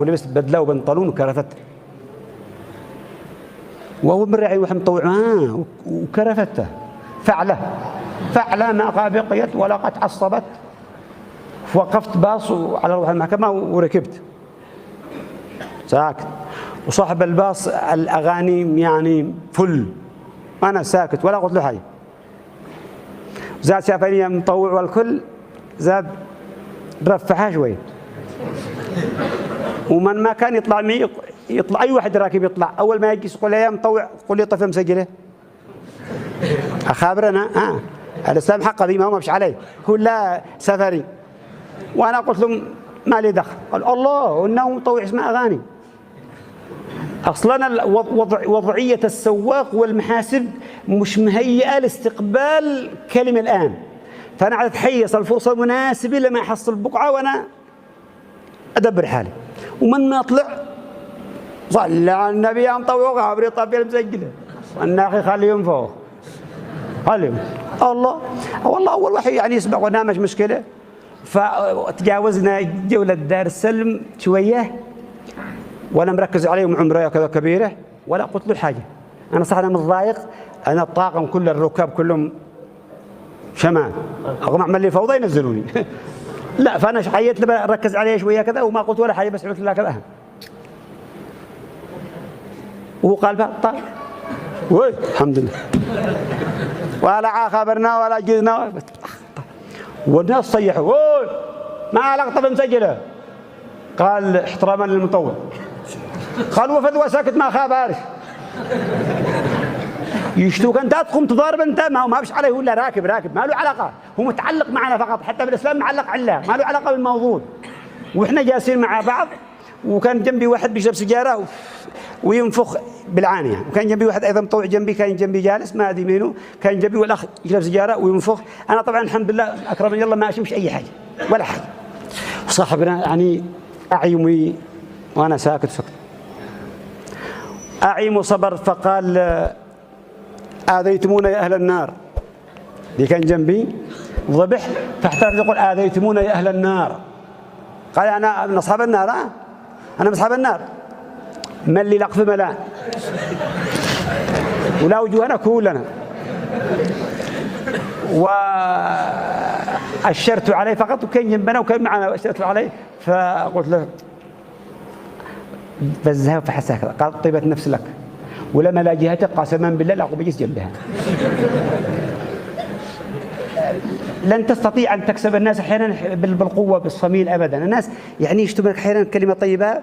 ولبست بدله وبنطلون وكرفت، وهو من راعي واحد مطوع وكرفته فعله ما بقيت ولا قد عصبت. وقفت باص على روح المحكمة وركبت ساكت، وصاحب الباص الأغاني يعني فل، أنا ساكت ولا قلت له حاجة. زاد شافني مطوع والكل زاد رفعها شوي، ومن ما كان يطلع معي يطلع أي واحد راكب يطلع، أول ما يجي يقول لي يا مطوع قول لي طفل مسجله أخابرنا الإسلام حقه ذي ما هو مش عليه، هو لا سفري. وأنا قلت لهم ما لي دخل. قال الله إنه مطوع اسمه أغاني. أصلا وضعية السواق والمحاسب مش مهيئة لاستقبال كلمة الآن، فأنا عاد أتحيص الفرصة المناسبة لما أحصل بقعة وأنا أدبر حالي. ومن ما طلع صلى على النبي يا مطوع عبري طبيعي المسجلة والناخي خليهم فوق خليهم. الله والله أول واحد يعني يسمع وأنا مش مشكلة. فتجاوزنا جولة دار السلم شوية وأنا مركز عليهم عمرية كذا كبيرة ولا قلت له حاجة. أنا صح أنا متضايق، أنا الطاقم كل الركاب كلهم شمال أقوم أعمل لي فوضى ينزلوني لا، فأنا حييت له ركز عليه شوية كذا وما قلت ولا حاجة، بس قلت له كذا. وهو قال بقى طيب وي الحمد لله ولا خبرنا ولا جينا، والناس صيحوا وي ما لقطة مسجلة. قال احتراما للمطوع، قال وفد ساكت ما خابرش يشتوك انت تقوم تضارب انت، ما فيش عليه ولا راكب ما له علاقه، هو متعلق معنا فقط، حتى بالاسلام معلق علاه ما له علاقه بالموضوع. واحنا جالسين مع بعض وكان جنبي واحد بيشرب سيجاره وينفخ بالعانيه، وكان جنبي واحد ايضا مطوع جنبي، كان جنبي جالس ما ادري منه، كان جنبي والاخ يشرب سيجاره وينفخ. انا طبعا الحمد لله اكرمني الله ما اشمش اي حاجه ولا حاجه. وصاحبنا يعني اعيمي وانا ساكت اعيم وصبر. فقال آذيتمونا يا أهل النار، اللي كان جنبي ضبح فاحترف يقول آذيتمونا يا أهل النار. قال أنا من أصحاب النار، أنا من أصحاب النار، من اللي لقف ملان ولا وجوهنا كلنا. وأشرت عليه فقط وكان جنبنا وكان معنا وأشرت عليه، فقلت له فزها فحسها كذا. قال طيبت نفس لك ولما لا جهتك قسما بالله لا أقوم بجيس جنبها. لن تستطيع أن تكسب الناس أحيانا بالقوة بالصميل أبدا. الناس يعني يشتمك أحيانا كلمة طيبة